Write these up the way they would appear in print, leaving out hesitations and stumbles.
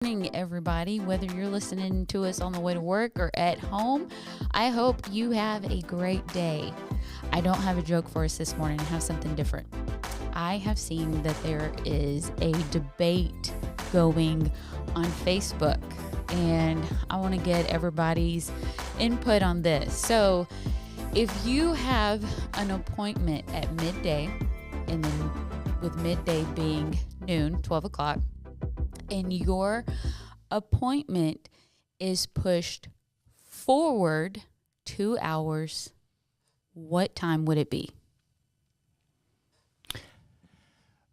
Morning, everybody. Whether you're listening to us on the way to work or at home, I hope you have a great day. I don't have a joke for us this morning. I have something different. I have seen that there is a debate going on Facebook, and I want to get everybody's input on this. So, if you have an appointment at midday, and then with midday being noon, 12 o'clock, and your appointment is pushed forward 2 hours, what time would it be?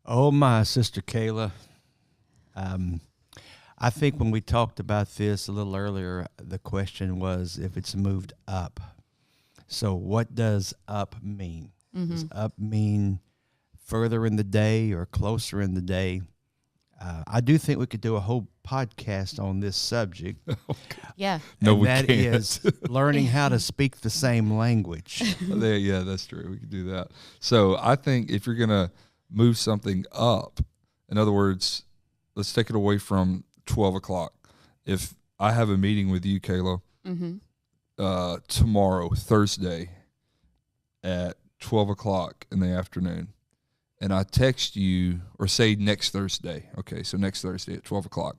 Oh, my Sister Kayla. I think when we talked about this a little earlier, the question was if it's moved up. So what does up mean? Mm-hmm. Does up mean further in the day or closer in the day? I do think we could do a whole podcast on this subject. Yeah. No, we can't. That is learning how to speak the same language. Yeah, that's true. We could do that. So I think if you're going to move something up, in other words, let's take it away from 12 o'clock. If I have a meeting with you, Kayla, tomorrow, Thursday, at 12 o'clock in the afternoon, and I text you, or say next Thursday, okay, so next Thursday at 12 o'clock,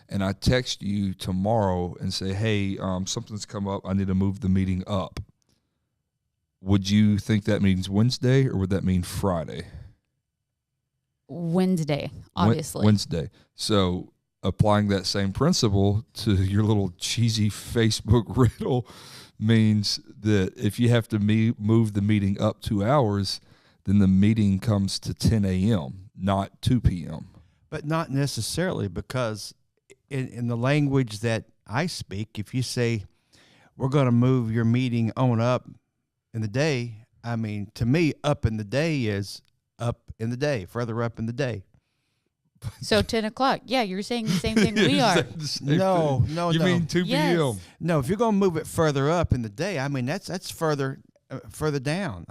and I text you tomorrow and say, hey, something's come up, I need to move the meeting up. Would you think that means Wednesday, or would that mean Friday? Wednesday, obviously. Wednesday. So applying that same principle to your little cheesy Facebook riddle means that if you have to move the meeting up 2 hours, then the meeting comes to 10 a.m., not 2 p.m. But not necessarily, because in the language that I speak, if you say we're going to move your meeting on up in the day, I mean, to me, up in the day is up in the day, further up in the day. So 10 o'clock. Yeah, you're saying the same thing we are. No. You mean 2 Yes. p.m.? No, if you're going to move it further up in the day, I mean, that's further down.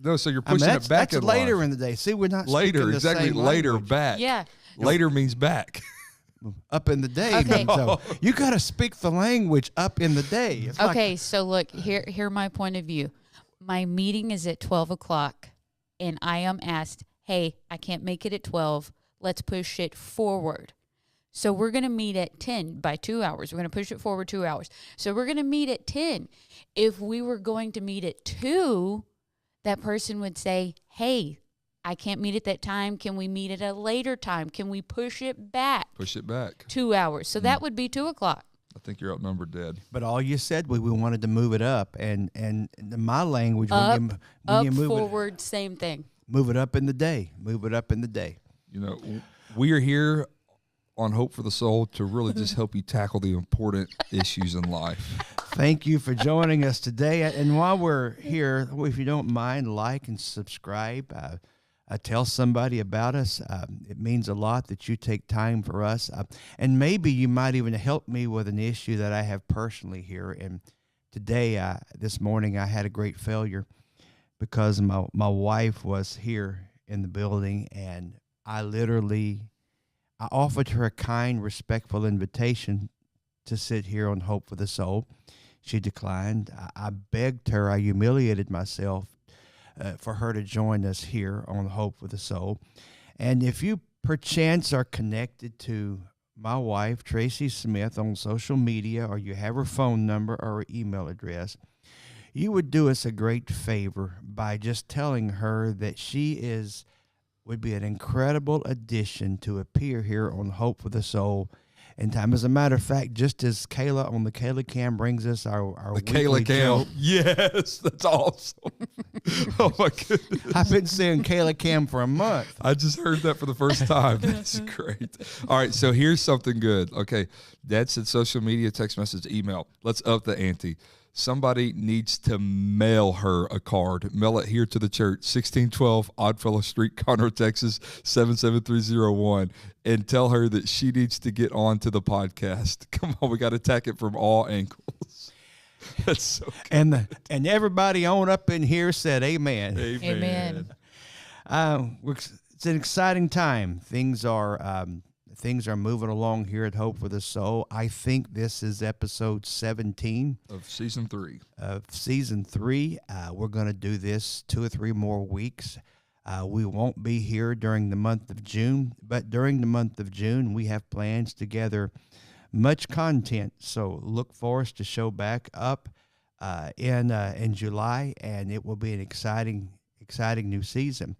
No, so you're pushing it back. That's later in the day. See, we're not later, exactly. Later, back. Yeah. Later means back. Up in the day. Okay. So you got to speak the language up in the day. It's Okay, so look, here my point of view. My meeting is at 12 o'clock, and I am asked, hey, I can't make it at 12. Let's push it forward. So we're going to meet at 10 by 2 hours. We're going to push it forward 2 hours. So we're going to meet at 10. If we were going to meet at 2, that person would say, hey, I can't meet at that time. Can we meet at a later time? Can we push it back? Push it back. 2 hours. So that would be 2 o'clock. I think you're outnumbered, Dad. But all you said we wanted to move it up, and in my language, Up, when you move forward, same thing. Move it up in the day. Move it up in the day. You know, we are here on Hope for the Soul to really just help you tackle the important issues in life. Thank you for joining us today. And while we're here, if you don't mind, like and subscribe. Tell somebody about us. It means a lot that you take time for us. And maybe you might even help me with an issue that I have personally here. And today, this morning, I had a great failure because my wife was here in the building, and I offered her a kind, respectful invitation to sit here on Hope for the Soul. She declined. I begged her. I humiliated myself for her to join us here on Hope for the Soul. And if you perchance are connected to my wife, Tracy Smith, on social media, or you have her phone number or her email address, you would do us a great favor by just telling her that she would be an incredible addition to appear here on Hope for the Soul in time. As a matter of fact, just as Kayla on the Kayla Cam brings us our weekly Kayla Cam. joke. Yes, that's awesome. Oh, my goodness. I've been saying Kayla Cam for a month. I just heard that for the first time. That's great. All right, so here's something good. Okay, Dad said social media, text message, email. Let's up the ante. Somebody needs to mail her a card. Mail it here to the church, 1612 Oddfellow Street, Conroe, Texas, 77301, and tell her that she needs to get on to the podcast. Come on, we got to attack it from all angles. That's so good. And everybody on up in here said amen. Amen. It's an exciting time. Things are Things are moving along here at Hope for the Soul. I think this is episode 17 of season 3. We're going to do this 2 or 3 more weeks. We won't be here during the month of June, but during the month of June, we have plans to gather much content. So look for us to show back up in July, and it will be an exciting new season.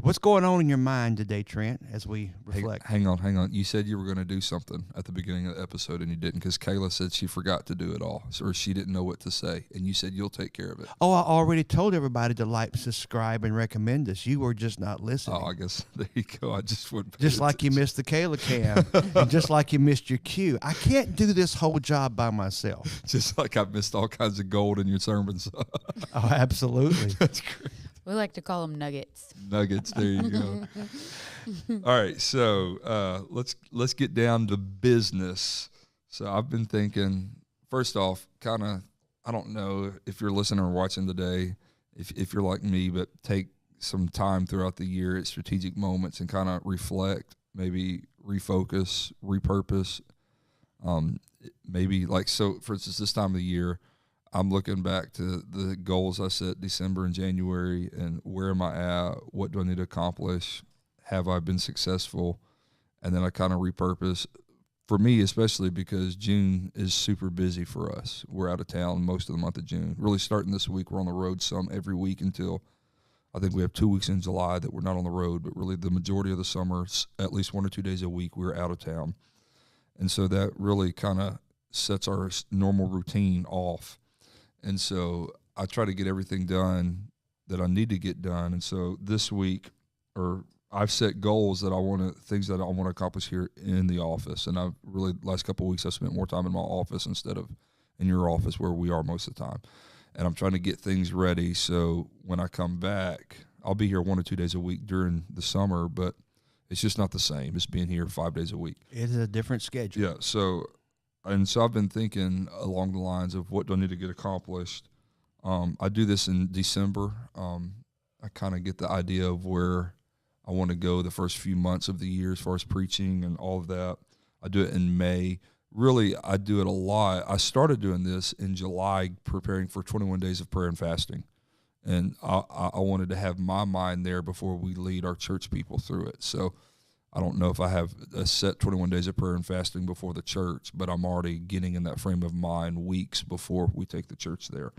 What's going on in your mind today, Trent, as we reflect? Hang on. You said you were going to do something at the beginning of the episode, and you didn't, because Kayla said she forgot to do it all, or she didn't know what to say, and you said you'll take care of it. Oh, I already told everybody to like, subscribe, and recommend us. You were just not listening. Oh, I guess there you go. I just wouldn't. Just like you missed the Kayla cam, and just like you missed your cue. I can't do this whole job by myself. Just like I missed all kinds of gold in your sermons. Oh, absolutely. That's great. We like to call them nuggets. Nuggets, there you go. All right, so let's get down to business. So I've been thinking, first off, kind of, I don't know if you're listening or watching today, if you're like me, but take some time throughout the year at strategic moments and kind of reflect, maybe refocus, repurpose. Maybe like, so for instance, this time of the year, I'm looking back to the goals I set December and January, and where am I at? What do I need to accomplish? Have I been successful? And then I kind of repurpose, for me especially, because June is super busy for us. We're out of town most of the month of June. Really starting this week, we're on the road some every week until I think we have 2 weeks in July that we're not on the road, but really the majority of the summer, at least 1 or 2 days a week, we're out of town. And so that really kind of sets our normal routine off. And so I try to get everything done that I need to get done. And so this week, or I've set goals that things that I want to accomplish here in the office. And I've really, last couple of weeks, I've spent more time in my office instead of in your office where we are most of the time. And I'm trying to get things ready. So when I come back, I'll be here 1 or 2 days a week during the summer, but it's just not the same as being here 5 days a week. It is a different schedule. Yeah. So I've been thinking along the lines of what do I need to get accomplished. I do this in December. I kind of get the idea of where I want to go the first few months of the year as far as preaching and all of that. I do it in May. Really, I do it a lot. I started doing this in July, preparing for 21 days of prayer and fasting. And I wanted to have my mind there before we lead our church people through it. So I don't know if I have a set 21 days of prayer and fasting before the church, but I'm already getting in that frame of mind weeks before we take the church there.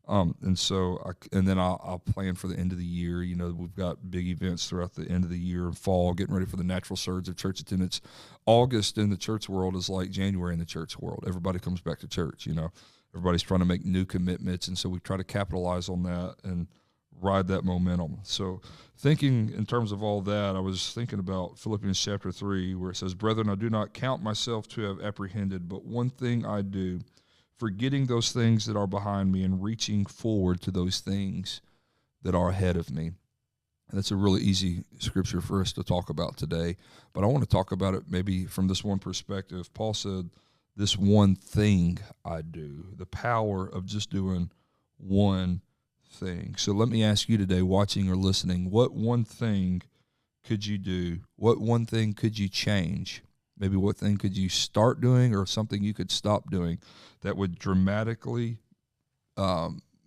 And then I'll plan for the end of the year. You know, we've got big events throughout the end of the year and fall, getting ready for the natural surge of church attendance. August in the church world is like January in the church world. Everybody comes back to church, you know. Everybody's trying to make new commitments, and so we try to capitalize on that and ride that momentum. So thinking in terms of all that, I was thinking about Philippians chapter 3, where it says, "Brethren, I do not count myself to have apprehended, but one thing I do, forgetting those things that are behind me and reaching forward to those things that are ahead of me." And that's a really easy scripture for us to talk about today, but I want to talk about it maybe from this one perspective. Paul said, this one thing I do, the power of just doing one thing. So let me ask you today, watching or listening, what one thing could you do? What one thing could you change? Maybe what thing could you start doing, or something you could stop doing that would dramatically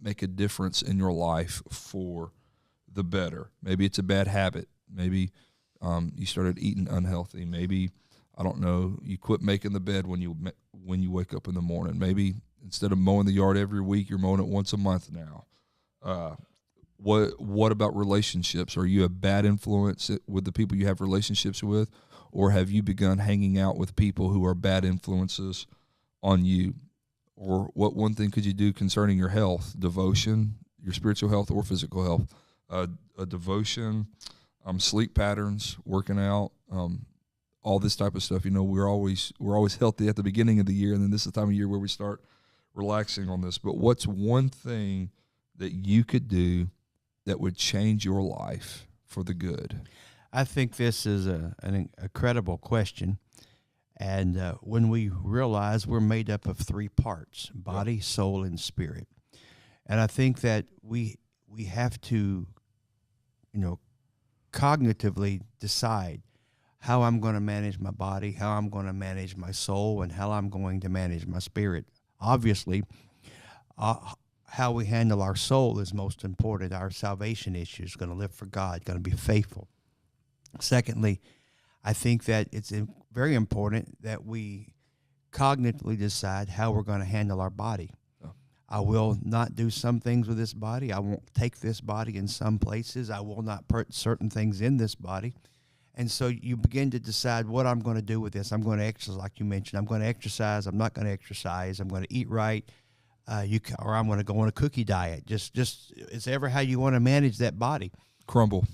make a difference in your life for the better? Maybe it's a bad habit. Maybe you started eating unhealthy. Maybe, I don't know, you quit making the bed when you wake up in the morning. Maybe instead of mowing the yard every week, you're mowing it once a month now. What about relationships? Are you a bad influence with the people you have relationships with, or have you begun hanging out with people who are bad influences on you? Or what one thing could you do concerning your health, devotion, your spiritual health or physical health? A devotion, sleep patterns, working out, all this type of stuff. You know, we're always healthy at the beginning of the year, and then this is the time of year where we start relaxing on this. But what's one thing that you could do that would change your life for the good? I think this is an incredible question. And when we realize we're made up of 3 parts, body, soul, and spirit. And I think that we have to, cognitively decide, how I'm going to manage my body, how I'm going to manage my soul, and how I'm going to manage my spirit. Obviously, how we handle our soul is most important. Our salvation issue is going to live for God, going to be faithful. Secondly, I think that it's very important that we cognitively decide how we're going to handle our body. I will not do some things with this body. I won't take this body in some places. I will not put certain things in this body. And so you begin to decide what I'm going to do with this. I'm going to exercise, like you mentioned. I'm going to exercise. I'm not going to exercise. I'm going to eat right. Or I'm going to go on a cookie diet. Just it's ever how you want to manage that body. Crumble,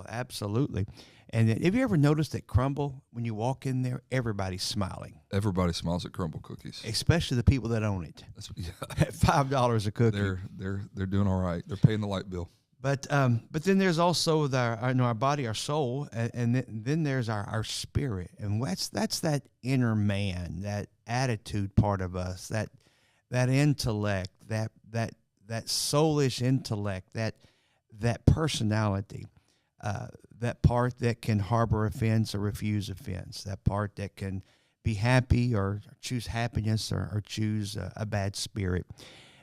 absolutely. And have you ever noticed that Crumble, when you walk in there, everybody's smiling? Everybody smiles at Crumble cookies, especially the people that own it. At $5 a cookie, they're doing all right. They're paying the light bill. But then there's also our body, our soul, and then there's our spirit, and that's that inner man, that attitude part of us, that intellect, that soulish intellect, that personality. That part that can harbor offense or refuse offense, that part that can be happy or choose happiness or choose a bad spirit.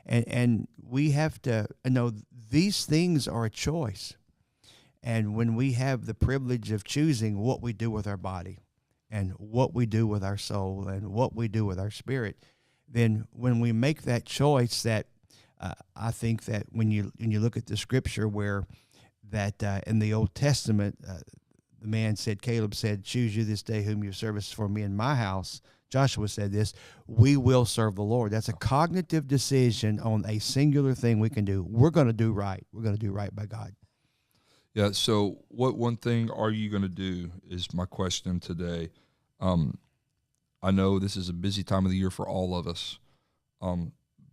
And we have to know these things are a choice. And when we have the privilege of choosing what we do with our body and what we do with our soul and what we do with our spirit, then when we make that choice, that I think that when you look at the scripture where that in the Old Testament, the man said, Caleb said, choose you this day whom you service for me in my house. Joshua said this, we will serve the Lord. That's a cognitive decision on a singular thing we can do. We're going to do right. We're going to do right by God. Yeah, so what one thing are you going to do is my question today. I know this is a busy time of the year for all of us,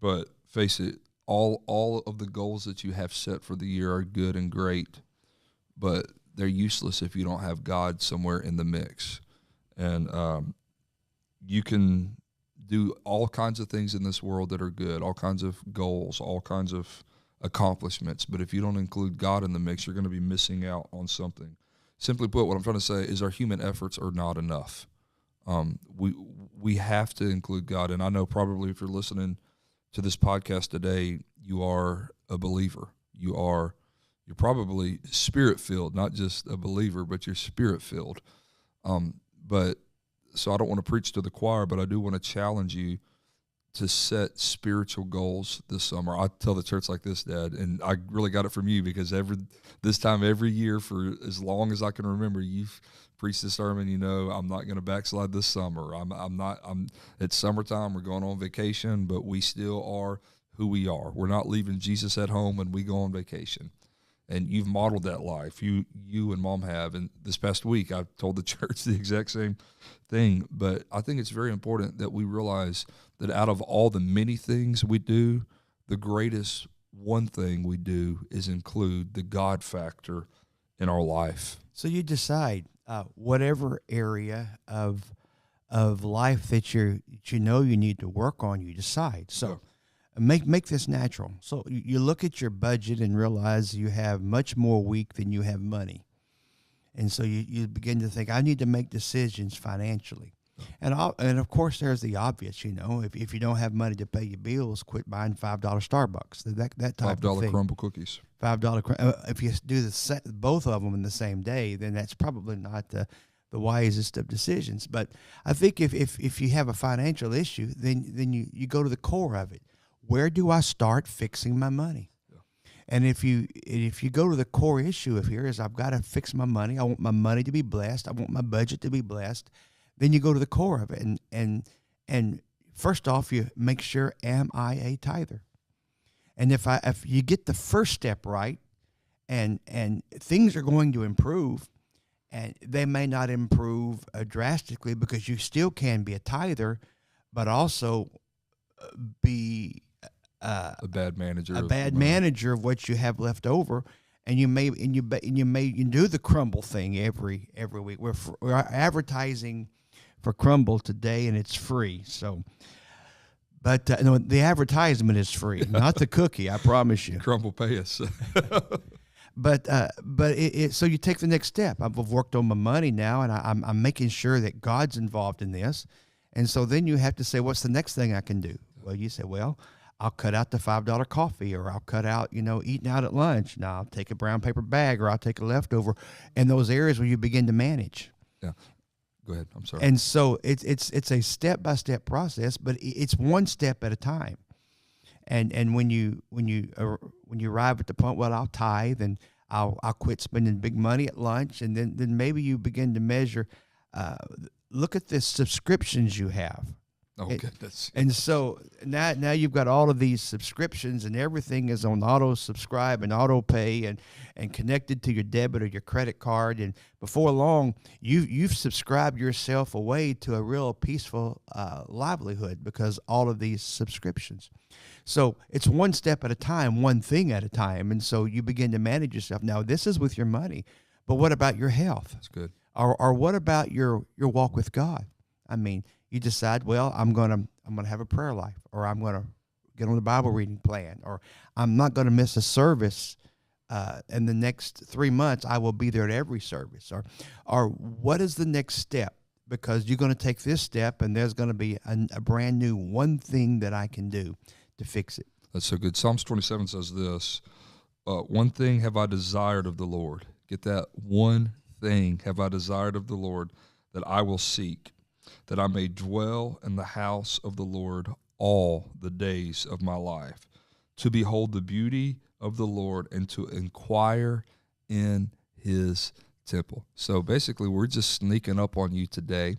but face it, all of the goals that you have set for the year are good and great, but they're useless if you don't have God somewhere in the mix. And you can do all kinds of things in this world that are good, all kinds of goals, all kinds of accomplishments, but if you don't include God in the mix, you're going to be missing out on something. Simply put, what I'm trying to say is our human efforts are not enough. We have to include God, and I know probably if you're listening to this podcast today, you are a believer. You're probably spirit-filled, not just a believer, but you're spirit-filled. But so I don't want to preach to the choir, but I do want to challenge you to set spiritual goals this summer. I tell the church like this, Dad, and I really got it from you because this time every year for as long as I can remember, you've preached this sermon. You know, I'm not going to backslide this summer. It's summertime. We're going on vacation, but we still are who we are. We're not leaving Jesus at home when we go on vacation. And you've modeled that life. You and Mom have. And this past week, I told the church the exact same thing. But I think it's very important that we realize that out of all the many things we do, the greatest one thing we do is include the God factor in our life. So you decide whatever area of life that you know you need to work on, you decide. So make this natural. So you look at your budget and realize you have much more week than you have money. And so you begin to think, I need to make decisions financially. And of course, there's the obvious, if you don't have money to pay your bills, quit buying $5 Starbucks, that type of thing. $5 crumble cookies. If you do both of them in the same day, then that's probably not the wisest of decisions. But I think if you have a financial issue, then you go to the core of it. Where do I start fixing my money? Yeah. And if you go to the core issue of here is I've got to fix my money. I want my money to be blessed. I want my budget to be blessed. Then you go to the core of it. And first off, you make sure, am I a tither? And if you get the first step right, and things are going to improve, and they may not improve drastically because you still can be a tither, but also be a bad manager. A bad manager of what you have left over, and you do the crumble thing every week. We're advertising for Crumble today, and it's free. So, but no, the advertisement is free, not the cookie. I promise you. Crumble pay us. So you take the next step. I've worked on my money now, and I'm making sure that God's involved in this. And so then you have to say, what's the next thing I can do? Well, you say, well, I'll cut out the $5 coffee, or I'll cut out, eating out at lunch. Now I'll take a brown paper bag, or I'll take a leftover. And those areas where you begin to manage. Yeah. Go ahead. I'm sorry. And so it's a step-by-step process, but it's one step at a time. And when you arrive at the point, well, I'll tithe, and I'll quit spending big money at lunch, and then maybe you begin to measure. Look at the subscriptions you have. Oh, goodness. And so now you've got all of these subscriptions, and everything is on auto subscribe and auto pay and connected to your debit or your credit card. And before long, you've subscribed yourself away to a real peaceful livelihood because all of these subscriptions. So it's one step at a time, one thing at a time. And so you begin to manage yourself. Now, this is with your money, but what about your health? That's good. Or what about your walk with God? I mean, you decide, well, I'm gonna have a prayer life, or I'm gonna get on the Bible reading plan, or I'm not gonna miss a service. In the next 3 months, I will be there at every service. Or what is the next step? Because you're gonna take this step, and there's gonna be a brand new one thing that I can do to fix it. That's so good. Psalms 27 says this: "One thing have I desired of the Lord." Get that? One thing have I desired of the Lord, that I will seek, that I may dwell in the house of the Lord all the days of my life, to behold the beauty of the Lord and to inquire in his temple. So basically, we're just sneaking up on you today,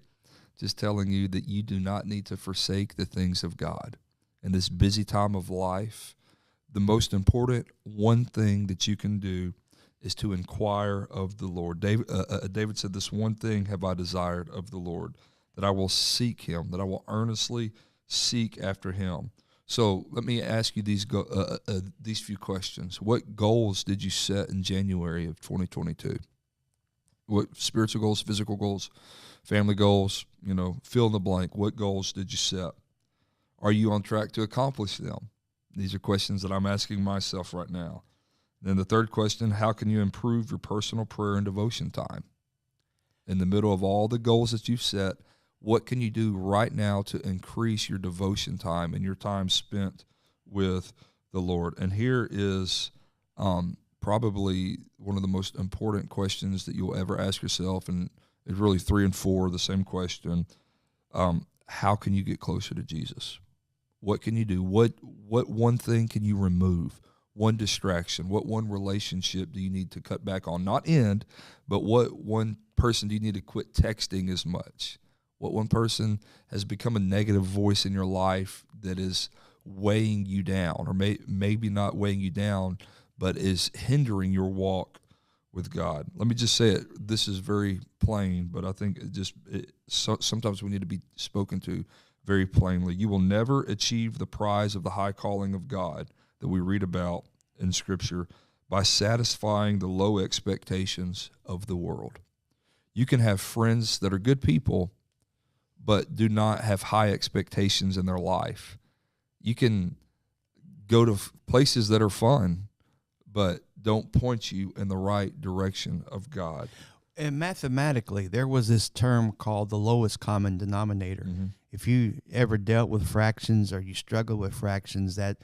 just telling you that you do not need to forsake the things of God. In this busy time of life, the most important one thing that you can do is to inquire of the Lord. David said, "This one thing have I desired of the Lord, that I will seek him, that I will earnestly seek after him." So let me ask you these few questions. What goals did you set in January of 2022? What spiritual goals, physical goals, family goals, fill in the blank. What goals did you set? Are you on track to accomplish them? These are questions that I'm asking myself right now. Then the third question, how can you improve your personal prayer and devotion time? In the middle of all the goals that you've set, what can you do right now to increase your devotion time and your time spent with the Lord? And here is probably one of the most important questions that you'll ever ask yourself, and it's really 3 and 4, the same question. How can you get closer to Jesus? What can you do? What one thing can you remove? One distraction? What one relationship do you need to cut back on? Not end, but what one person do you need to quit texting as much? What one person has become a negative voice in your life that is weighing you down, or maybe not weighing you down, but is hindering your walk with God? Let me just say it. This is very plain, but I think sometimes we need to be spoken to very plainly. You will never achieve the prize of the high calling of God that we read about in Scripture by satisfying the low expectations of the world. You can have friends that are good people, but do not have high expectations in their life. You can go to places that are fun, but don't point you in the right direction of God. And mathematically, there was this term called the lowest common denominator. Mm-hmm. If you ever dealt with fractions, or you struggle with fractions, that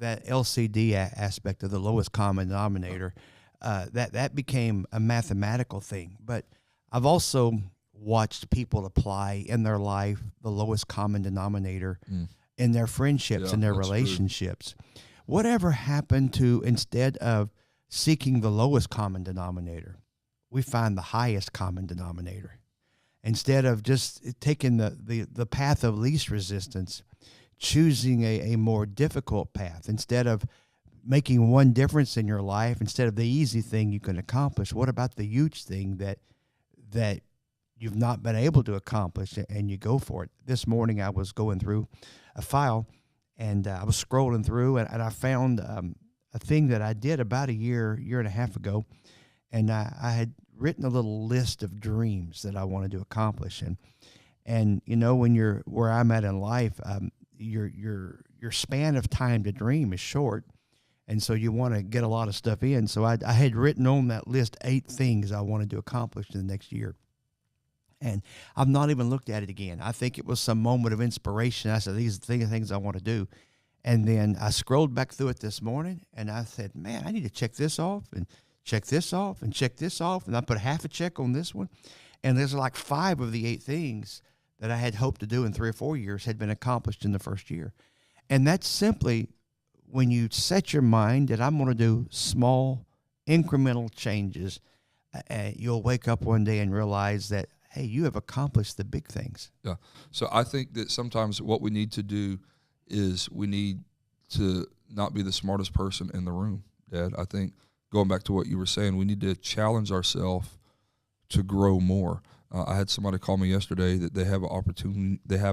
LCD aspect of the lowest common denominator, that became a mathematical thing. But I've also watched people apply in their life the lowest common denominator in their friendships and their relationships. True. Whatever happened to, instead of seeking the lowest common denominator, we find the highest common denominator? Instead of just taking the path of least resistance, choosing a more difficult path. Instead of making one difference in your life, instead of the easy thing you can accomplish, what about the huge thing that you've not been able to accomplish, and you go for it? This morning I was going through a file, and I was scrolling through, and I found a thing that I did about a year and a half ago, and I had written a little list of dreams that I wanted to accomplish. And when you're where I'm at in life, your span of time to dream is short. And so you want to get a lot of stuff in. So I had written on that list 8 things I wanted to accomplish in the next year. And I've not even looked at it again. I think it was some moment of inspiration. I said, these are the things I want to do. And then I scrolled back through it this morning, and I said, man, I need to check this off and check this off and check this off. And I put half a check on this one. And there's like 5 of the 8 things that I had hoped to do in 3 or 4 years had been accomplished in the first year. And that's simply when you set your mind that I'm going to do small, incremental changes, you'll wake up one day and realize that, hey, you have accomplished the big things. Yeah. So I think that sometimes what we need to do is we need to not be the smartest person in the room, Dad. I think going back to what you were saying, we need to challenge ourselves to grow more. I had somebody call me yesterday that they have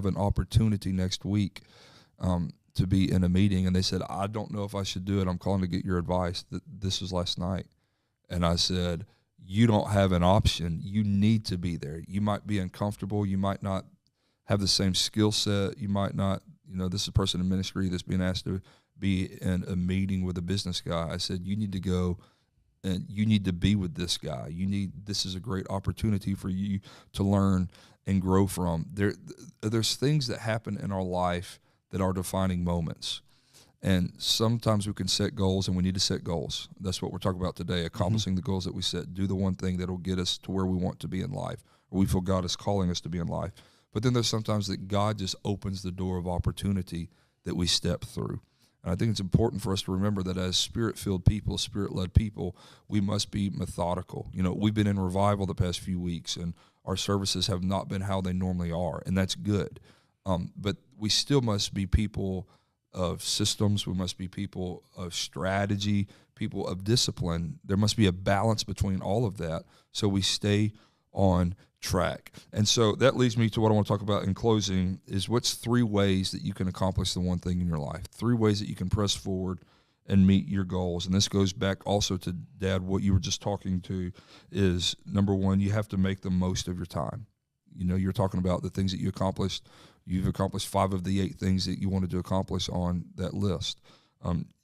an opportunity next week to be in a meeting, and they said, I don't know if I should do it. I'm calling to get your advice. This was last night. And I said, you don't have an option. You need to be there. You might be uncomfortable. You might not have the same skill set. You might not, this is a person in ministry that's being asked to be in a meeting with a business guy. I said, you need to go and you need to be with this guy. This is a great opportunity for you to learn and grow from. There's things that happen in our life that are defining moments. And sometimes we can set goals, and we need to set goals. That's what we're talking about today, accomplishing the goals that we set. Do the one thing that will get us to where we want to be in life, or we feel God is calling us to be in life. But then there's sometimes that God just opens the door of opportunity that we step through. And I think it's important for us to remember that as Spirit-filled people, Spirit-led people, we must be methodical. We've been in revival the past few weeks, and our services have not been how they normally are, and that's good. But we still must be people of systems. We must be people of strategy, people of discipline. There must be a balance between all of that so we stay on track. And so that leads me to what I want to talk about in closing is what's 3 ways that you can accomplish the one thing in your life, 3 ways that you can press forward and meet your goals. And this goes back also to, Dad, what you were just talking to is, number 1, you have to make the most of your time. You're talking about the things that you accomplished. You've accomplished 5 of the 8 things that you wanted to accomplish on that list.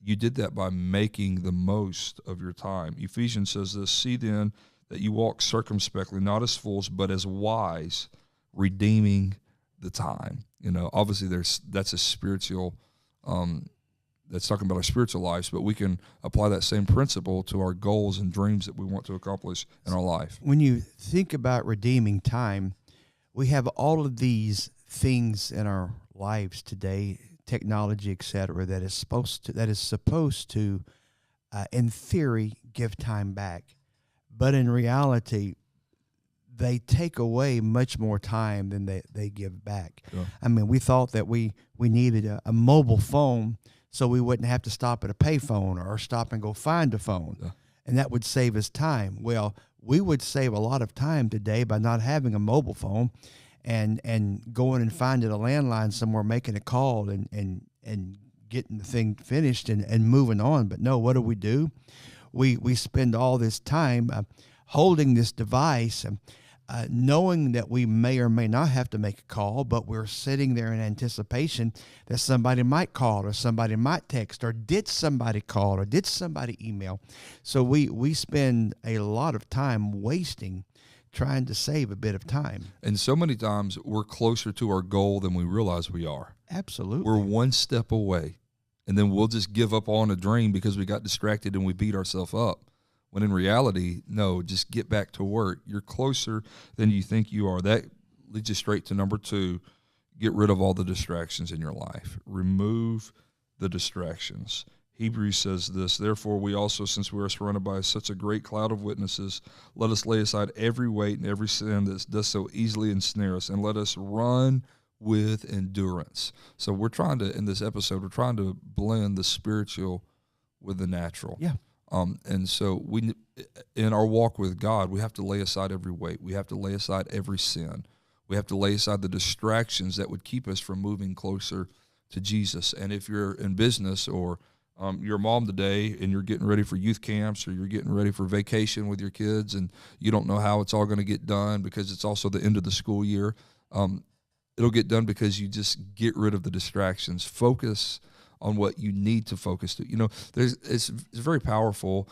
You did that by making the most of your time. Ephesians says this, see then that you walk circumspectly, not as fools, but as wise, redeeming the time. Obviously that's a spiritual, that's talking about our spiritual lives, but we can apply that same principle to our goals and dreams that we want to accomplish in our life. When you think about redeeming time, we have all of these things in our lives today, technology, etc., that is supposed to, in theory, give time back, but in reality, they take away much more time than they give back. Yeah. I mean, we thought that we needed a mobile phone so we wouldn't have to stop at a payphone or stop and go find a phone, and that would save us time. Well, we would save a lot of time today by not having a mobile phone and going and finding a landline somewhere, making a call and getting the thing finished and moving on. But no, what do? We spend all this time holding this device, knowing that we may or may not have to make a call, but we're sitting there in anticipation that somebody might call or somebody might text, or did somebody call or did somebody email. So we spend a lot of time wasting trying to save a bit of time. And so many times we're closer to our goal than we realize we are. Absolutely. We're one step away, and then we'll just give up on a dream because we got distracted and we beat ourselves up. When in reality, no, just get back to work. You're closer than you think you are. That leads you straight to number 2, get rid of all the distractions in your life. Remove the distractions. Hebrews says this, therefore we also, since we are surrounded by such a great cloud of witnesses, let us lay aside every weight and every sin that does so easily ensnare us, and let us run with endurance. So in this episode, we're trying to blend the spiritual with the natural. Yeah. And so in our walk with God, we have to lay aside every weight. We have to lay aside every sin. We have to lay aside the distractions that would keep us from moving closer to Jesus. And if you're in business or you're a mom today and you're getting ready for youth camps or you're getting ready for vacation with your kids and you don't know how it's all going to get done because it's also the end of the school year, it'll get done because you just get rid of the distractions. Focus on what you need to focus to. It's very powerful.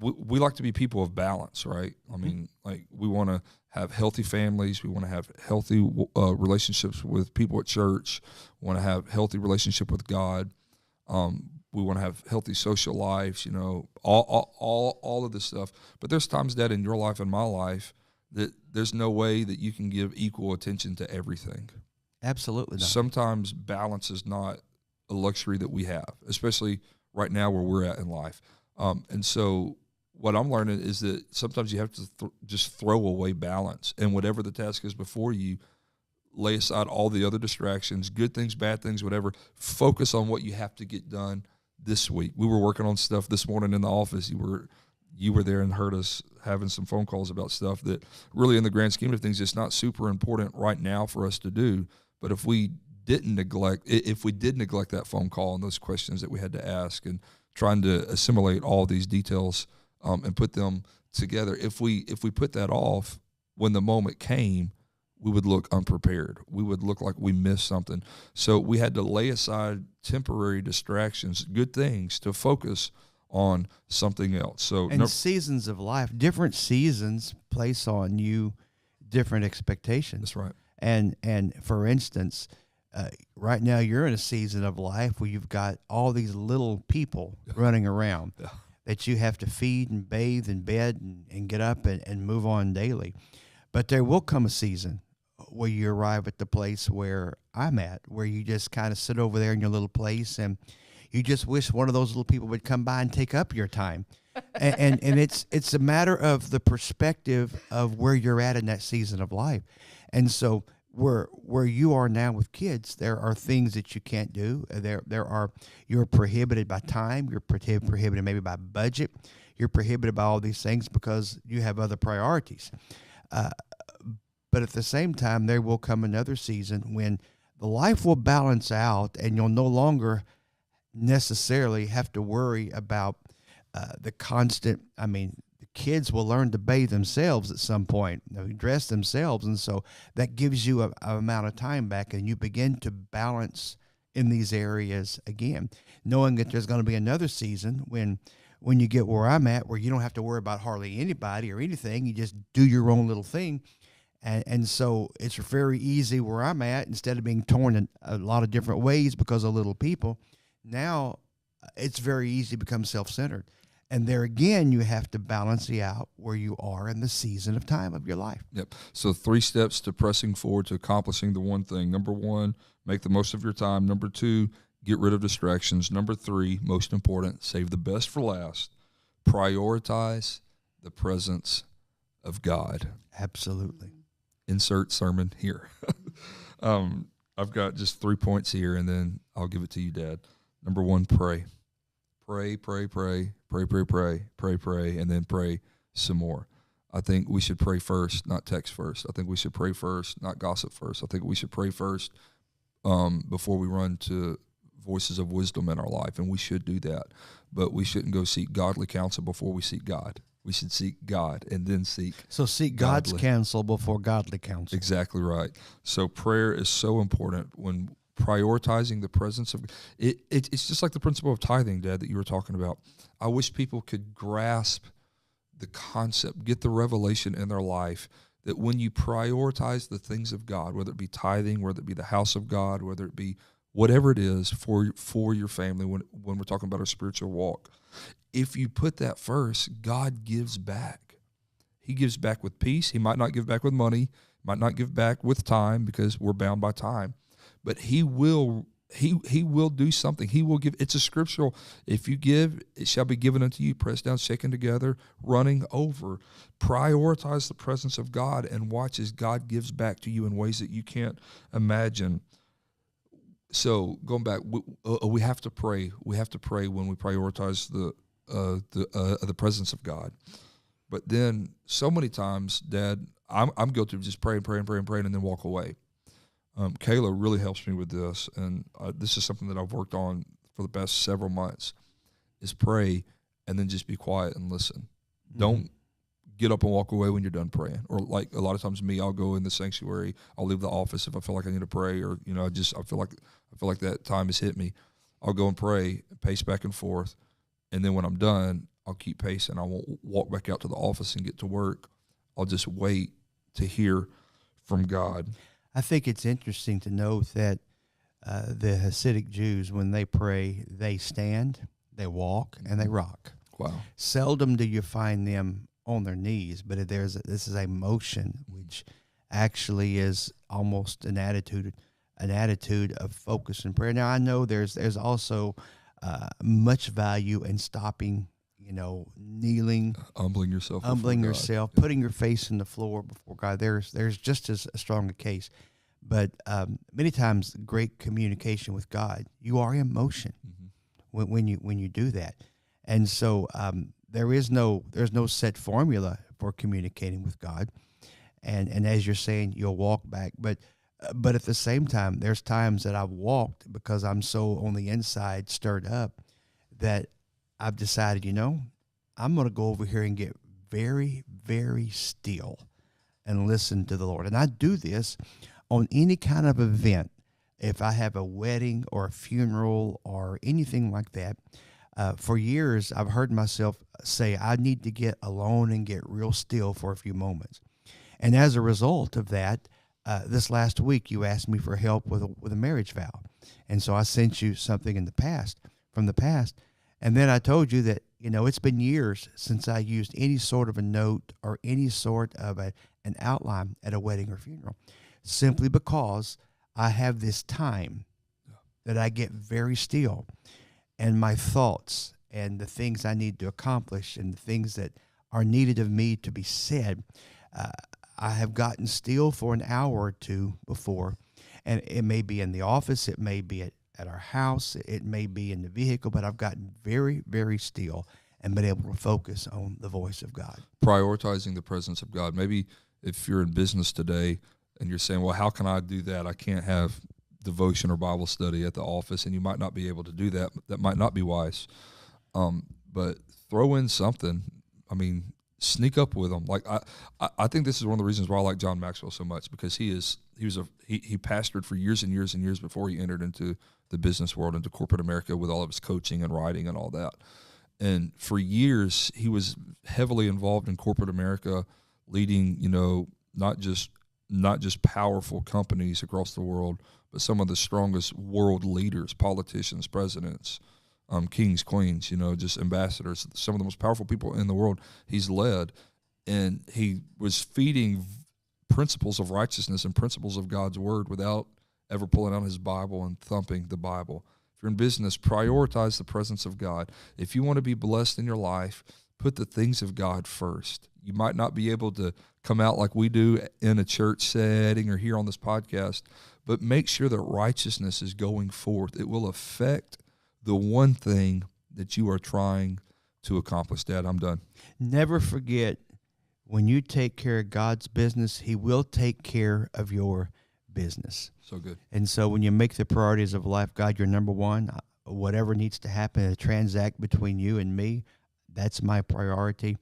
We like to be people of balance, right? I mean, like we want to have healthy families. We want to have healthy relationships with people at church. We want to have healthy relationship with God. We want to have healthy social lives, all of this stuff. But there's times, Dad, in your life and my life that there's no way that you can give equal attention to everything. Absolutely not. Sometimes balance is not a luxury that we have, especially right now where we're at in life. And so what I'm learning is that sometimes you have to just throw away balance, and whatever the task is before you, lay aside all the other distractions, good things, bad things, whatever. Focus on what you have to get done this week. We were working on stuff this morning in the office. You were there and heard us having some phone calls about stuff that really, in the grand scheme of things, it's not super important right now for us to do. But if we did neglect that phone call and those questions that we had to ask, and trying to assimilate all these details and put them together, if we put that off, when the moment came, we would look unprepared. We would look like we missed something. So we had to lay aside temporary distractions, good things, to focus on something else. So seasons of life, different seasons place on you different expectations. That's right. And for instance, right now you're in a season of life where you've got all these little people running around that you have to feed and bathe and bed and get up and move on daily. But there will come a season where you arrive at the place where I'm at, where you just kind of sit over there in your little place and you just wish one of those little people would come by and take up your time. and it's a matter of the perspective of where you're at in that season of life. And so where you are now with kids, there are things that you can't do. You're prohibited by time, you're prohibited maybe by budget, you're prohibited by all these things because you have other priorities. But at the same time, there will come another season when the life will balance out and you'll no longer necessarily have to worry about the constant. I mean, the kids will learn to bathe themselves at some point, dress themselves. And so that gives you an amount of time back, and you begin to balance in these areas again, knowing that there's going to be another season when you get where I'm at, where you don't have to worry about hardly anybody or anything. You just do your own little thing. And so it's very easy where I'm at, instead of being torn in a lot of different ways because of little people. Now it's very easy to become self-centered. And there again, you have to balance out where you are in the season of time of your life. Yep. So 3 steps to pressing forward to accomplishing the one thing. Number 1, make the most of your time. Number 2, get rid of distractions. Number 3, most important, save the best for last. Prioritize the presence of God. Absolutely. Insert sermon here. I've got just 3 points here, and then I'll give it to you, Dad. Number 1, pray. Pray, and then pray some more. I think we should pray first, not text first. I think we should pray first, not gossip first. I think we should pray first before we run to voices of wisdom in our life, and we should do that. But we shouldn't go seek godly counsel before we seek God. We should seek God and then seek. So seek God's counsel before godly counsel. Exactly right. So prayer is so important when prioritizing the presence of it. It's just like the principle of tithing, Dad, that you were talking about. I wish people could grasp the concept, get the revelation in their life that when you prioritize the things of God, whether it be tithing, whether it be the house of God, whether it be whatever it is for your family, when we're talking about our spiritual walk, if you put that first, God gives back. He gives back with peace. He might not give back with money, might not give back with time because we're bound by time, but he will do something. He will give. It's a scriptural. If you give, it shall be given unto you, pressed down, shaken together, running over. Prioritize the presence of God and watch as God gives back to you in ways that you can't imagine. So going back, we have to pray. We have to pray when we prioritize the presence of God. But then so many times, Dad, I'm guilty of just praying, and then walk away. Kayla really helps me with this, and this is something that I've worked on for the past several months, is pray and then just be quiet and listen. Mm-hmm. Don't get up and walk away when you're done praying. Or like a lot of times I'll go in the sanctuary, I'll leave the office if I feel like I need to pray, or I feel like that time has hit me. I'll go and pray, pace back and forth, and then when I'm done, I'll keep pacing. I won't walk back out to the office and get to work. I'll just wait to hear from God. I think it's interesting to note that the Hasidic Jews, when they pray, they stand, they walk, and they rock. Wow. Seldom do you find them on their knees, but this is a motion which actually is almost an attitude of focus and prayer. Now, I know there's also much value in stopping, kneeling, humbling yourself, putting your face in the floor before God. There's just as strong a case. But many times, great communication with God, you are in motion when you do that, and so there's no set formula for communicating with God, and as you're saying, you'll walk back, but at the same time, there's times that I've walked because I'm so on the inside stirred up that I've decided, I'm going to go over here and get very, very still and listen to the Lord, and I do this on any kind of event. If I have a wedding or a funeral or anything like that, for years I've heard myself say, I need to get alone and get real still for a few moments. And as a result of that, this last week you asked me for help with a marriage vow. And so I sent you something from the past. And then I told you that, it's been years since I used any sort of a note or any sort of an outline at a wedding or funeral, simply because I have this time that I get very still, and my thoughts and the things I need to accomplish and the things that are needed of me to be said, I have gotten still for an hour or two before, and it may be in the office, it may be at our house, it may be in the vehicle, but I've gotten very, very still and been able to focus on the voice of God. Prioritizing the presence of God. Maybe if you're in business today and you're saying, well, how can I do that? I can't have devotion or Bible study at the office, and you might not be able to do that. That might not be wise. But throw in something. I mean, sneak up with them. Like I think this is one of the reasons why I like John Maxwell so much, because he pastored for years and years and years before he entered into the business world, into corporate America, with all of his coaching and writing and all that. And for years he was heavily involved in corporate America, leading, not just powerful companies across the world, but some of the strongest world leaders, politicians, presidents, kings, queens, just ambassadors, some of the most powerful people in the world he's led. And he was feeding principles of righteousness and principles of God's word without ever pulling out his Bible and thumping the Bible. If you're in business, prioritize the presence of God. If you want to be blessed in your life, put the things of God first. You might not be able to come out like we do in a church setting or here on this podcast, but make sure that righteousness is going forth. It will affect the one thing that you are trying to accomplish. Dad, I'm done. Never forget, when you take care of God's business, he will take care of your business. So good. And so when you make the priorities of life, God, you're number one. Whatever needs to happen to transact between you and me, that's my priority.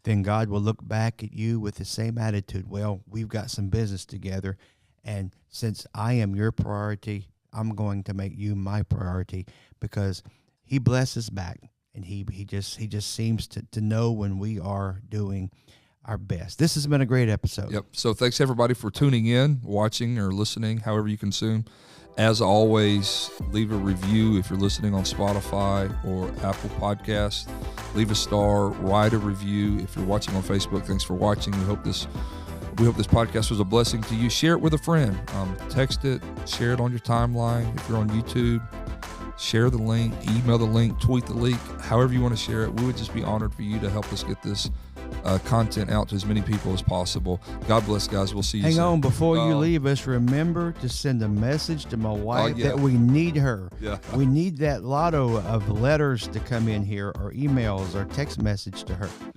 Then God will look back at you with the same attitude. Well, we've got some business together, and since I am your priority, I'm going to make you my priority, because he blesses back, and he just seems to know when we are doing our best. This has been a great episode. Yep. So thanks everybody for tuning in, watching, or listening, however you consume. As always, leave a review if you're listening on Spotify or Apple Podcasts. Leave a star, write a review. If you're watching on Facebook, thanks for watching. We hope this podcast was a blessing to you. Share it with a friend. Text it, share it on your timeline. If you're on YouTube, share the link, email the link, tweet the link, however you want to share it. We would just be honored for you to help us get this content out to as many people as possible. God bless, guys. We'll see you soon. Hang on, before you leave us, remember to send a message to my wife that we need her. Yeah. We need that lotto of letters to come in here, or emails, or text message to her.